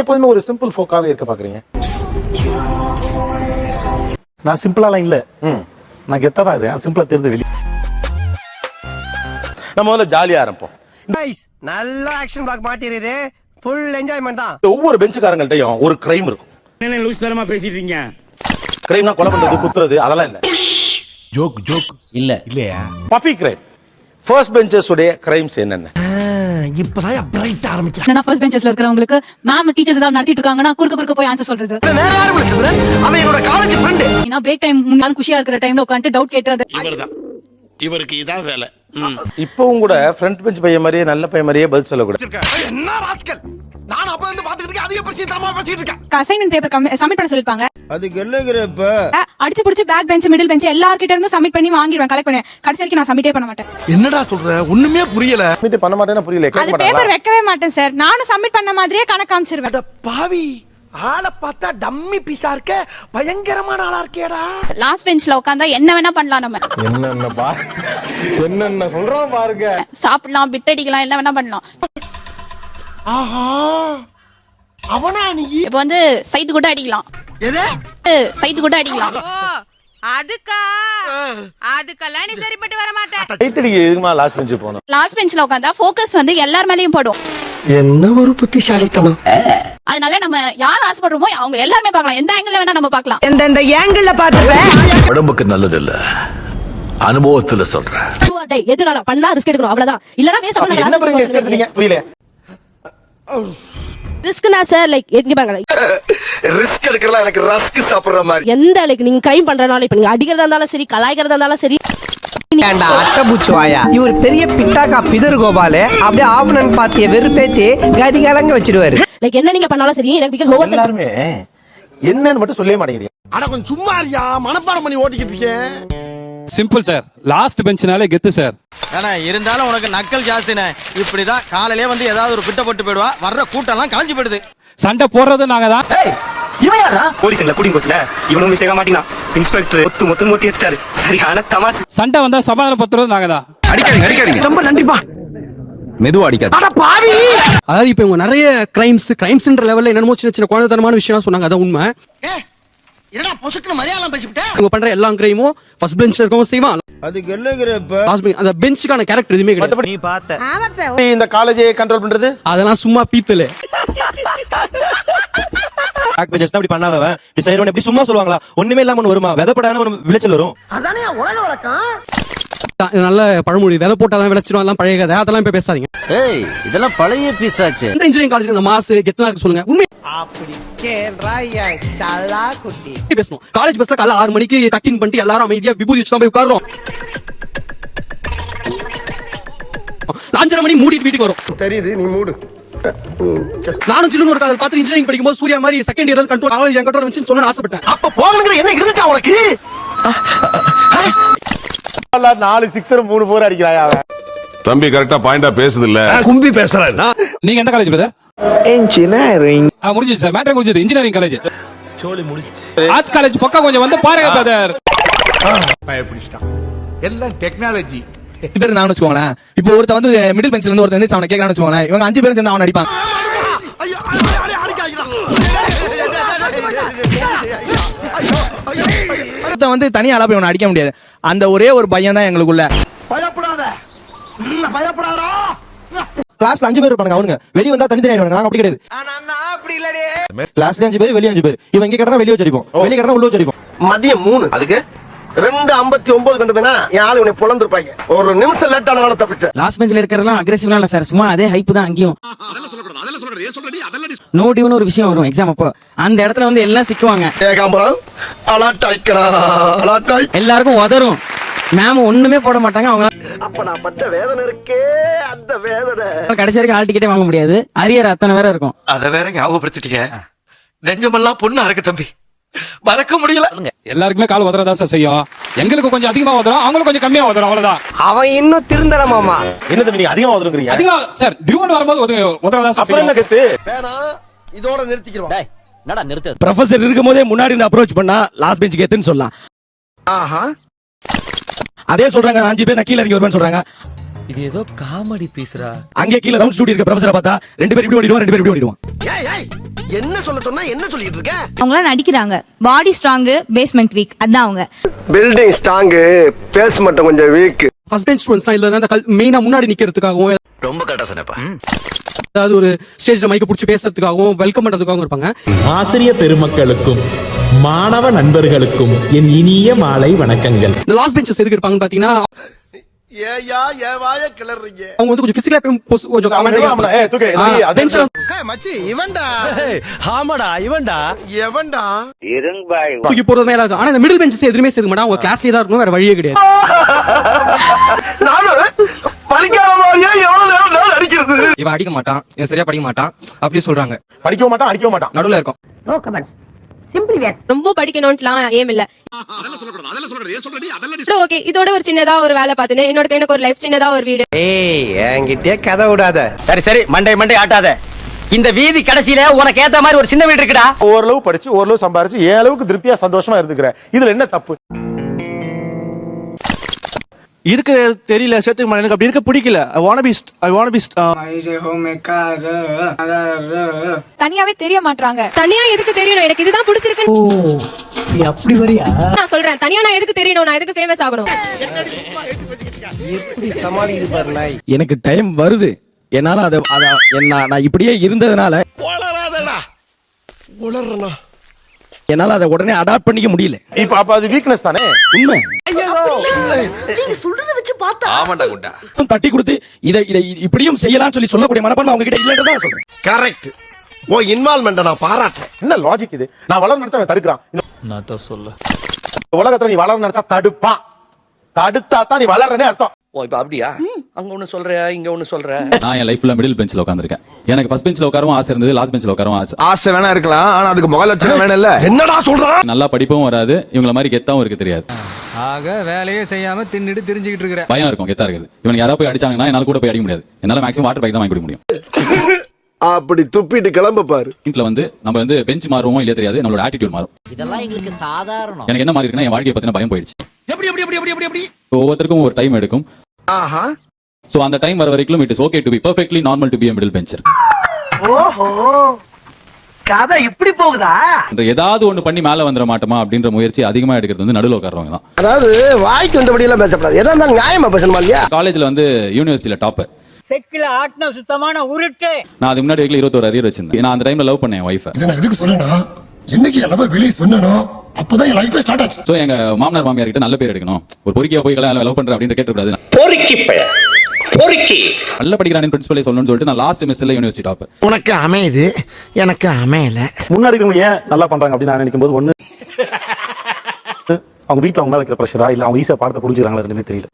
எப்போதுமே ஒரு சிம்பிள் ஃபோக்காவே இருக்க பாக்குறீங்க? நான் சிம்பிளாலாம் இல்ல, நான் கெத்தா தான் இருக்கேன். சிம்பிளா தெரிஞ்சு வெளியே நம்ம முதல்ல ஜாலியா ஆரம்பிப்போம். நல்ல ஆக்ஷன் பிளாக் மாட்டிருது, ஃபுல் என்ஜாய்மெண்ட் தான். ஒவ்வொரு பெஞ்சுக்காரங்கள்ட்டையும் ஒரு கிரைம் இருக்கும். என்ன லூஸ் தரமா பேசிட்டு இருக்கீங்க? கிரைம்னா கொலை பண்றது, குத்துறது, அதெல்லாம் இல்ல. ஜோக் இல்ல இல்லையா? Puppy crime. ஃபர்ஸ்ட் பெஞ்சர்ஸ் உடைய கிரைம்ஸ் என்னென்ன? இப்பதான் பிரைட் ஆரம்பிச்சா. நான் ஃபர்ஸ்ட் பெஞ்சஸ்ல இருக்கறவங்களுக்கு மேம் டீச்சர்ஸ் ஏதாவது நடத்திட்டு இருக்காங்கன்னா குறுக்க போய் ஆன்சர் சொல்றது. வேற யாரும் இல்ல சுப்ரன், அவன் என்னோட காலேஜ் ஃப்ரெண்ட். நான் பிரேக் டைம் முன்னால குஷியா இருக்கிற டைம்ல உட்கார்ந்து டவுட் கேட்றது. இவர்தான், இவருக்கு இதான் வேலை. இப்பவும் கூட ஃப்ரண்ட் பெஞ்ச் பையன் மாதிரியே நல்ல பையன் மாதிரியே பதில் சொல்லக்கூடாது. என்ன ராஸ்கல், நான் அப்ப வந்து பாத்துக்கிட்டு இருக்கேன், அதிக பிரச்சனை தரமா பேசிட்டு இருக்கேன். அசைன்மென்ட் பேப்பர் சப்மிட் பண்ண சொல்லிருப்பாங்க. அதுக்கு என்னங்கறப்ப அடிச்சு புடிச்சு பேக் பெஞ்ச் மிடில் பெஞ்ச் எல்லார்கிட்ட இருந்து சப்மிட் பண்ணி வாங்கிடுவேன், கலெக்ட் பண்ணி. கடைசி வரைக்கும் நான் சப்மிட்டே பண்ண மாட்டேன். என்னடா சொல்ற, ஒண்ணுமே புரியல. சப்மிட் பண்ண மாட்டேன்னா புரியல, கேட்க அது மாட்டாங்களா? பேப்பர் வைக்கவே மாட்டேன் சார். நானும் சப்மிட் பண்ண மாதிரியே கணக்கு காமிச்சிருவேன். அட பாவி, ஆளை பார்த்தா டம்மி பீஸா இருக்க, பயங்கரமான ஆளா இருக்கேடா. லாஸ்ட் பெஞ்ச்ல உட்கார்ந்தா என்ன வேணா பண்ணலாம். நம்ம என்னென்ன சொல்றோம் பாருங்க. சாப்பிடலாம், பிட் அடிக்கலாம், என்ன வேணா பண்ணலாம். ஆஹா, அவனா நீ? இப்ப வந்து சைட் கூட அடிக்கலாம். எது சைட் கூட அடிக்கலாம். அதுக்கெல்லாம் நீ சரிப்பட்டு வர மாட்டேன். டைட்டடிக்கு எதுக்குமா லாஸ்ட் பெஞ்ச் போகணும்? லாஸ்ட் பெஞ்ச்ல உட்கார்ந்தா ஃபோக்கஸ் வந்து எல்லார் மேலயும் படும். என்ன ஒரு புத்திசாலித்தனம். அதனால நம்ம யார் ஆசைப்படுறோமோ அவங்க எல்லாருமே பார்க்கலாம். எந்த ஆங்கிள் வேணா நம்ம பார்க்கலாம். இந்த ஏங்கிள் பாத்துறேன். உடம்புக்கு நல்லது இல்ல, அனுபவத்துல சொல்றேன். எதுனால பண்ணா ரிஸ்க் எடுக்கணும், அவ்வளவுதான். இல்லனா வேஸ்ட் அப்ப என்ன பண்ணீங்க? எடுத்தீங்க புரியல. ரிஸ்க்னா சார் லைக் எங்க பாங்க ரிஸ்க் எடுக்கறலாம் எனக்கு ரஸ்க் சாப்பிடுற மாதிரி. எந்த லைக் நீங்க கிரைம் பண்றனால இப்ப நீங்க அடிக்கிறதா இருந்தாலும் சரி, கலாய்க்கிறதா இருந்தாலும் சரி. ஏண்டா அட்டபூச்சி வாயா, இவர் பெரிய பிட்டாக்கா பிதர் கோபாலு அப்படியே ஆவணன் பாத்திய வெறுப்பேத்தி கதி கலங்க வச்சிடுவாரு. லைக் என்ன நீங்க பண்ணாலும் சரி, எனக்கு பிகாஸ் ஓவர் எல்லாருமே என்னன்னு மட்டும் சொல்லவே மாட்டேங்கிறீங்க. அட கொஞ்சம் சும்மா இருயா, மனப்பாடம் பண்ணி ஓட்டிக்கிட்டு இருக்கேன். சிம்பிள் சார், லாஸ்ட் பெஞ்ச்னாலே கெத்து சார். ஆனா இருந்தாலும் உனக்கு நக்கல் ஜாஸ்தினே. இப்படிதான் காலையிலே வந்து ஏதாவது ஒரு பிட்ட போட்டு போயிடுவா, வர்ற கூட்டம் எல்லாம் காஞ்சி போயிடுது. சண்டை போடுறது நாங்க தான். இவன் யாரா? போலீஸ்ல கூட்டிங் போச்சுல, இவனும் மிஸ்டேக்கா மாட்டினா. இன்ஸ்பெக்டர் மொத்தம் ஏத்திட்டாரு. சரியான தமாஸ். சண்டை வந்தா சமாதானம் பத்துறது நாங்க தான். அடிக்காதீங்க. ரொம்ப நன்றிப்பா. மெதுவா அடிக்காத. அட பாவி. அதாவது இப்ப இவங்க நிறைய கிரைம்ஸ்ன்ற லெவல்ல என்னமோ சின்ன குழந்தைத்தனமான விஷயம் சொன்னாங்க. அதான் உண்மை. என்னடா பொசுக்குன்னு மரியாதை பேசிவிட்ட. இவங்க பண்ற எல்லா கிரைமும் ஃபர்ஸ்ட் பெஞ்ச்ல இருக்கவங்க செய்வான். அதுக்கு என்னங்கறப்ப லாஸ்ட் பெஞ்ச் அந்த பெஞ்சுக்கான கேரக்டர் எதுவுமே கிடையாது. நீ பார்த்த இந்த காலேஜை கண்ட்ரோல் பண்றது அதெல்லாம் சும்மா பீத்தல. பேக் பெஞ்சர்ஸ் அப்படி பண்ணாதவன் இப்படி செய்றவன் எப்படி சும்மா சொல்லுவாங்களா? ஒண்ணுமே இல்லாம ஒன்னு வருமா? விதப்படாத ஒரு விளைச்சல் வரும். அதானே உலக வழக்கம். நல்ல பழமொழி, விதை போட்டாதான் விளைச்சிடும், அதெல்லாம் பழைய கதை, அதெல்லாம் இப்ப பேசாதீங்க. ஏய், இதெல்லாம் பழைய பீஸ் ஆச்சு. இந்த இன்ஜினியரிங் காலேஜ்ல இந்த மாஸ் கெத்தனா சொல்லுங்க. உண்மை அப்படி கேள்றாயா சல்லா குட்டி. பேசணும். காலேஜ் பஸ்ல காலைல 6 மணிக்கு டக்கின் பண்ணிட்டு எல்லாரும் அமைதியா விபூதி வச்சு தான் போய் உட்கார்றோம். 5:30 மணி மூடிட்டு வீட்டுக்கு வரும். தெரியுது, நீ மூடு. நானும் சின்ன ஒரு காதல் பார்த்து இன்ஜினியரிங் படிக்கும்போது சூர்யா மாதிரி செகண்ட் இயர் கண்ட்ரோல் காலேஜ் என் கண்ட்ரோல் வச்சு சொல்லணும்னு ஆசைப்பட்டேன். அப்ப போகணுங்கிற என்ன இருந்துச்சா உனக்கு? 4 சிக்ஸர் 3 4 அடிக்கிறாயா அவன்? தம்பி கரெக்டா பாயிண்டா பேசுது இல்ல, கும்பி பேசுறாரு. நீங்க எந்த காலேஜ் பிரதர்? இன்ஜினியரிங். முடிஞ்சிச்சு சார், மேட்டர் முடிஞ்சது. இன்ஜினியரிங் காலேஜ் சோலி முடிச்சு. ஆர்ட்ஸ் காலேஜ் பக்கம் கொஞ்சம் வந்து பாருங்க பிரதர். பயப்பிடிச்சிட்டான். எல்லாம் டெக்னாலஜி. பேர் நான் வச்சுக்கோங்களேன். இப்போ ஒருத்த வந்து மிடில் பெஞ்ச்ல இருந்து ஒருத்த வந்து அவனை கேட்கறான்னு வச்சுக்கோங்களேன். இவங்க 5 பேரும் சேர்ந்து அவன் அடிப்பான். வந்து தனியா ஆளா போய் அவனை அடிக்க முடியாது. அந்த ஒரே ஒரு பையன் தான் எங்களுக்குள்ள. பயப்படாத, பயப்படாதா. கிளாஸ்ல 5 பேர் இருப்பாங்க. அவனுங்க வெளிய வந்தா தனித்தனி ஆயிடுவாங்க. நாங்க அப்படி கிடையாது. நான் அப்படி இல்லடே. கிளாஸ்ல 5 பேர், வெளிய 5 பேர். இவன் இங்க கடனா வெளிய வச்சிருப்போம், வெளிய கடனா உள்ள வச்சிருப்போம். மதியம் 3 அதுக்கு 2:59 கண்டதுனா என் ஆளு உன்னை பொளந்திருப்பாங்க. ஒரு நிமிஷம் லேட் ஆனால தப்பிச்ச. லாஸ்ட் பெஞ்ச்ல இருக்கறதெல்லாம் அக்ரெசிவ்லாம் இல்ல சார், சும்மா அதே ஹைப் தான் அங்கேயும். நோ டிவ்னு ஒரு விஷயம் வரும் எக்ஸாம் அப்போ. அந்த இடத்துல வந்து எல்லாம் சிக்குவாங்க. ஏகாம்பரம் அலாட்டாய்க்கடா, அலாட்டாய். எல்லாருக்கும் உதறும். மேம் ஒண்ணுமே போட மாட்டாங்க. அவங்க அப்ப நான் பட்ட வேதனை இருக்கே, அந்த வேதனை கடைசி வரைக்கும் ஹால் டிக்கெட்டே வாங்க முடியாது. அரியர் அத்தனை வேற இருக்கும். அத வேற ஞாபகப்படுத்திட்டீங்க. நெஞ்சமெல்லாம் பொண்ணு அறக்கு தம்பி, மறக்க முடியல. எல்லாருக்குமே கால் உதறதா சார் செய்யும். எங்களுக்கு கொஞ்சம் அதிகமா உதறும், அவங்களுக்கு கொஞ்சம் கம்மியா உதறும், அவ்வளவுதான். அவன் இன்னும் திருந்தல மாமா. என்ன தம்பி நீங்க அதிகமா உதறுங்கறீங்க? அதிகமா சார் டியூன் வரும்போது உதறதா சார் அப்புறம் என்ன செய்யும். கத்து? வேணா இதோட நிறுத்திக்கிறோம். டேய், என்னடா நிறுத்து. ப்ரொஃபசர் இருக்கும்போதே முன்னாடி இருந்து அப்ரோச் பண்ணா லாஸ்ட் பெஞ்ச் கேத்துன்னு சொல்லலாம். ஆஹா, அதே சொல்றாங்க. 5 பேர் கீழ இறங்கி வருவான்னு சொல்றாங்க. இது ஏதோ காமெடி பீஸ்ரா. அங்கே கீழ ரவுண்ட் ஸ்டூடியோ இருக்க ப்ரொஃபசரை பார்த்தா 2 பேர் இப்படி ஓடிடுவான், 2 பேர் இப்படி ஓடிடுவான். ஏய் ஏய், என்ன சொல்ல சொன்னா என்ன சொல்லிட்டு இருக்க? அவங்களாம் நடிக்கிறாங்க. பாடி ஸ்ட்ராங், பேஸ்மெண்ட் வீக். அதான் அவங்க. பில்டிங் ஸ்ட்ராங், பேஸ் மட்டும் கொஞ்சம் வீக். ஃபர்ஸ்ட் பெஞ்ச் ஸ்டூடெண்ட்ஸ்லாம் இல்ல அந்த மெயினா முன்னாடி நிக்கிறதுக்காகவும் ரொம்ப கரெக்டா சொன்னப்பா. அதாவது ஒரு ஸ்டேஜ்ல மைக்க புடிச்சு பேசுறதுக்காகவும் வெல்கம் பண்றதுக்காகவும் இருப்பாங்க. ஆசிரியர் பெருமக்களுக்கும் மாணவ நண்பர்களுக்கும் என் இனிய மாலை வணக்கங்கள். இந்த லாஸ்ட் பெஞ்சஸ் எதுக்கு இருப்பாங்கன்னு பாத்தீங்கன்னா ஏயா ஏவாய கிளறீங்க. அவங்க வந்து கொஞ்சம் பிசிக்கலா கொஞ்சம் பெஞ்ச்ல மச்சி இவன்டா. ஆமாடா இவன்டா. எவன்டா? தூக்கி போறது மேல ஆனா இந்த மிடில் பெஞ்சஸ் எதுவுமே சேர்க்க மாட்டாங்க. அவங்க கிளாஸ்லயே தான் இருக்கணும், வேற வழியே கிடையாது. இவன் அடிக்க மாட்டான், இவன் சரியா படிக்க மாட்டான் அப்படி சொல்றாங்க. படிக்கவும் மாட்டான், அடிக்கவும் மாட்டான், நடுவுல இருக்கும். ரொம்ப படிக்கணும்லாம் ஏம் இல்ல. ஓகே, இதோட ஒரு சின்னதா ஒரு வேலை பார்த்துன்னு எனக்கு ஒரு லைஃப் சின்னதா ஒரு வீடு. ஏய் என்கிட்டயே கதை விடாத. சரி சரி, மண்டை ஆட்டாத. இந்த வீதி கடைசியில உனக்கு ஏத்த மாதிரி ஒரு சின்ன வீடு இருக்குடா. ஓரளவு படிச்சு ஓரளவு சம்பாரிச்சு என் அளவுக்கு திருப்தியா சந்தோஷமா இருந்துக்கிறேன். இதுல என்ன தப்பு? இருக்கிற தெரியல சேர்த்துக்க மாட்டேன், எனக்கு அப்படி இருக்க பிடிக்கல. I wanna be தனியாவே தெரிய மாட்டாங்க. தனியா எதுக்கு தெரியணும்? எனக்கு இதுதான் பிடிச்சிருக்கு. நீ அப்படி வரியா? நான் சொல்றேன், தனியா நான் எதுக்கு தெரியணும்? நான் எதுக்கு ஃபேமஸ் ஆகணும்? எப்படி சமாளிக்குது பாரு நாய். எனக்கு டைம் வருது, என்னால அத நான் இப்படியே இருந்ததுனால உளறனா என்னால அதை உடனே அடாப்ட் பண்ணிக்க முடியல. இப்ப அப்ப அது வீக்னஸ் தானே? உண்மை. நீங்க சொல்றத வச்சு பார்த்தா ஆமாண்டா குண்டா. தட்டி கொடுத்து இதை இப்படியும் செய்யலாம்னு சொல்லக்கூடிய மனப்பான்மை அவங்க கிட்ட இல்லன்னு தான் சொல்றேன். கரெக்ட். ஓ இன்வால்வ்மென்ட் நான் பாராட்டுறேன். என்ன லாஜிக் இது? நான் வளர நினைச்சா அவன் தடுக்கிறான். நான் தான் சொல்ல. உலகத்துல நீ வளர நினைச்சா தடுப்பான். தடுத்தா தான் நீ வளர்றனே அர்த்தம். ஓ இப்ப அப்படியா? அங்க ஒண்ணு சொல்றியா, இங்க ஒண்ணு சொல்ற? நான் என் லைஃப்ல மிடில் பெஞ்ச்ல உட்கார்ந்திருக்கேன். எனக்கு ஃபர்ஸ்ட் பெஞ்ச்ல உட்காரவும் ஆசை இருந்தது, லாஸ்ட் பெஞ்ச்ல உட்காரவும் ஆசை. ஆசை வேணா இருக்கலாம், ஆனா அதுக்கு முக லட்சணம் வேணும் இல்ல. என்னடா சொல்றான்? நல்லா படிப்பவும் வராது, இவங்கள மாதிரி கெத்தாவும் இருக்க தெரியாது. ஆக வேலையே செய்யாம தின்னுட்டு தெரிஞ்சுக்கிட்டு இருக்கிற பயம் இருக்கும், கெத்தா இருக்குது. இவனுக்கு யாராவது போய் அடிச்சாங்கன்னா என்னால கூட போய் அடிக்க முடியாது. என்னால மேக்ஸிமம் வாட்டர் பைக் தான் வாங்கி கொடுக்க முடியும். அப்படி துப்பிட்டு கிளம்ப பாரு. வீட்ல வந்து நம்ம வந்து பெஞ்ச் மாறுவோம் இல்லையா தெரியாது, நம்மளோட ஆட்டிடியூட் மாறும். இதெல்லாம் எங்களுக்கு சாதாரணம். எனக்கு என்ன மாதிரி இருக்குன்னா என் வாழ்க்கையை பத்தின பயம் போயிடுச்சு. எப்படி ஒவ்வொருத்தருக்கும் ஒரு டைம் எடுக்கும். ஆஹா. சோ அந்த டைம் வர வரைக்கும் it is okay to be perfectly normal to be a middle bencher. ஓஹோ, கதை இப்படி போகுதா? ஏதாவது ஒண்ணு பண்ணி மேல வந்துட மாட்டோமா அப்படின்ற முயற்சி அதிகமா எடுக்கிறது வந்து நடுவுல உட்கார்றவங்க தான். அதாவது வாய்க்கு வந்தபடி எல்லாம் பேசப்படாது. எதா இருந்தாலும் நியாயமா பேசணுமா இல்லையா? காலேஜ்ல வந்து யூனிவர்சிட்டியில டாப்பர். செக்கில ஆட்னா சுத்தமான உருட்டு. நான் அதுக்கு முன்னாடி வரைக்கும் 21 அரியர் வச்சிருந்தேன். நான் அந்த டைம்ல லவ் பண்ணேன் வைஃப். இத நான் எதுக்கு சொன்னேன்னா என்னைக்கு எல்லாமே வெளிய சொன்னனோ அப்பதான் என் லைஃப் ஸ்டார்ட் ஆச்சு. சோ எங்க மாமனார் மாமியார் கிட்ட நல்ல பேர் எடுக்கணும். ஒரு பொறுக்கியா போய் லவ் பண்ற அப்படின்னு கேட்க கூடாது. பொறுக்கி நல்ல படிக்கிறானே பிரின்சிபலே சொல்லணும்னு சொல்லிட்டு நான் லாஸ்ட் செமஸ்டர்ல யுனிவர்சிட்டி டாப்பர். உனக்கு அமையுது, எனக்கு அமையல. முன்னாடி இருக்கவங்க ஏன் நல்லா பண்றாங்க அப்படின்னு நான் நினைக்கும் போது ஒண்ணு அவங்க வீட்டுல அவங்க மேல இருக்கிற பிரஷரா இல்ல அவங்க ஈஸியா பாடத்தை புரிஞ்சுக்கிறாங்களா ரெண்டுமே தெரியல.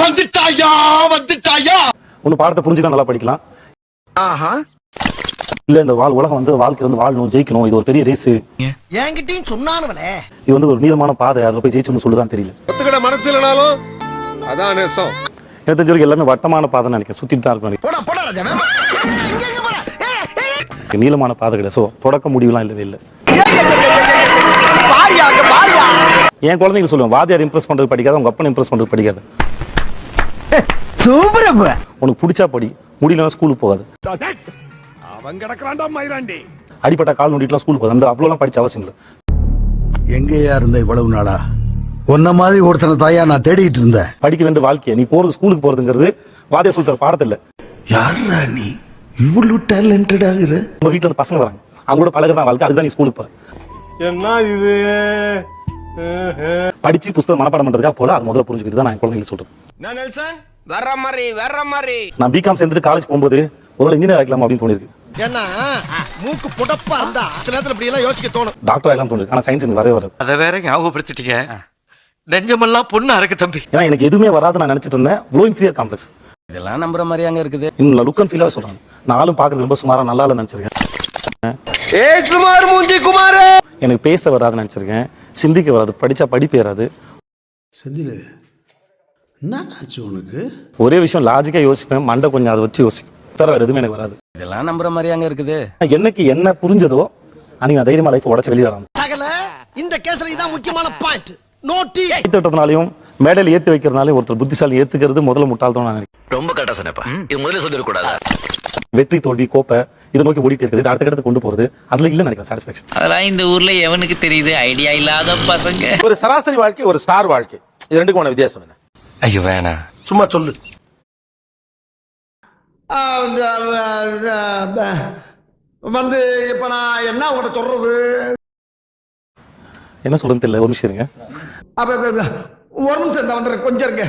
வந்துட்டாயா ஒண்ணு பாடத்தை புரிஞ்சுக்க நல்லா படிக்கலாம். ஆஹா. இல்ல இந்த உலகம் வந்து வாழ்க்கை வந்து வாழணும், ஜெயிக்கணும், இது ஒரு பெரிய ரேஸ். என்கிட்டயும் சொன்னானுவலே இது வந்து ஒரு நீளமான பாதை, அதுல போய் ஜெயிச்சோம்னு சொல்லுதான் தெரியல. ஒத்துக்கிட மனசு இல்லனாலும் அதான் நேசம். எனக்கு தெரிஞ்ச வரைக்கும் எல்லாமே வட்டமான பாதைன்னு நினைக்கிறேன். சுத்திட்டு தான் இருக்கும். போடா போடா ராஜா. நீளமான பாதை கிடையாது. சோ தொடக்க முடிவுலாம் இல்லவே இல்லை. பாரியா அங்க பாரியா. என் குழந்தைங்க சொல்லுவேன், வாதியார் இம்ப்ரெஸ் பண்றது படிக்காத, உங்க அப்பனை இம்ப்ரெஸ் பண்றது படிக்காது. சூப்பர். உனக்கு பிடிச்சா படி, முடியலன்னா ஸ்கூலுக்கு போகாது. அவன் கிடக்குறான்டா மயிராண்டி. அடிப்பட்ட கால் நோண்டிட்டுலாம் ஸ்கூல் போகுது. அந்த அவ்வளோலாம் படிச்ச அவசியம் இல்லை. எங்கேயா இருந்த இவ்வளவு நாளா? உன்ன மாதிரி ஒருத்தனை தாயா நான் தேடிட்டு இருந்தேன். படிக்க வேண்டிய வாழ்க்கையை நீ போறது ஸ்கூலுக்கு போறதுங்கிறது வாதியார் சொல்ற பாடத்தை இல்ல. யாரா நீ இவ்வளவு டேலண்டட் ஆகுற? உங்க வீட்டுல இருந்து பசங்க வராங்க, அவங்க கூட பழகுறதா வாழ்க்கை. அதுதான் நீ ஸ்கூலுக்கு போற. என்ன இது? படிச்சு புத்தகம் மனப்பாடம் பண்றதுக்காக போல, அது முதல்ல புரிஞ்சுக்கிட்டு தான் நான் என் குழந்தைங்களுக்கு சொல்றேன். வர்ற மாதிரி நான் பிகாம் சேர்ந்துட்டு காலேஜ் போகும்போது ஒரு இன்ஜினியர் ஆகலாம் அப்படின்னு தோணிருக்கு. ஏன்னா மூக்கு புடப்பா இருந்தா சில நேரத்துல இப்படி எல்லாம் யோசிக்க தோணும். டாக்டர் ஆகலாம் தோணிருக்கு. ஆனா சயின்ஸ் எனக்கு வரவே வராது. அத வேற ஞாபகப்படுத்திட்டீங்க. நெஞ்சமெல்லாம் பொண்ணா இருக்கு தம்பி. ஏன்னா எனக்கு எதுவுமே வராது நான் நினைச்சிட்டு இருந்தேன். Blow inferior complex. இதெல்லாம் நம்புற மாதிரி அங்க இருக்குது. இன்னும் லுக் அண்ட் ஃபீலா சொல்றாங்க. நானும் பாக்குறது ரொம்ப சுமாரா நல்லா இல்ல நினைச்சிருக்கேன். ஏய் குமார் மூஞ்சி குமார். எனக்கு பேச வராது நினைச்சிருக்கேன். சிந்திக்க வராது, படிச்சா படிப்பு ஏறாது. செந்தில என்னாச்சு உனக்கு? ஒரே விஷயம் லாஜிக்கா யோசிப்பேன், மண்டை கொஞ்சம் அதை வச்சு யோசிப்பேன். வேற எதுவுமே எனக்கு வராது. இதெல்லாம் நம்புற மாதிரி அங்க இருக்குது. என்னைக்கு என்ன புரிஞ்சதோ அன்னைக்கு நான் தைரியமா லைஃப் உடச்சு வெளியே வரேன். சகல இந்த கேஸ்ல இதான் முக்கியமான பாயிண்ட். நோட்டி திட்டத்தினாலையும் மேடையில் ஏத்து வைக்கிறதுனாலே ஒருத்தர் புத்திசாலி ஏத்துக்கிறது முதல்ல முட்டாள்தான் நான் நினைக்கிறேன். ரொம்ப கரெக்டா சொன்னப்பா. இது முதல்ல சொல்லிட கூடாதா? வெற்றி தோல்வி கோப்பை இதை நோக்கி ஓடிட்டு இருக்குது அடுத்த இடத்துக்கு கொண்டு போறது அதுல இல்ல நினைக்கிறேன் சாட்டிஸ்பேக்ஷன். அதெல்லாம் இந்த ஊர்ல எவனுக்கு தெரியுது? ஐடியா இல்லாத பசங்க. ஒரு சராசரி வாழ்க்கை ஒரு ஸ்டார் வாழ்க்கை, இது ரெண்டுக்குமான வித்தியாசம் என்ன? ஐயோ வேணா, சும்மா சொல்லு. வந்து இப்ப நான் என்ன உங்கள்கிட்ட சொல்றது? என்ன சொல்றதுன்னு தெரியல, ஒரு நிமிஷம் இருங்க. ஒரு நிமிஷம் வந்துடுறேன், கொஞ்சம் இருங்க.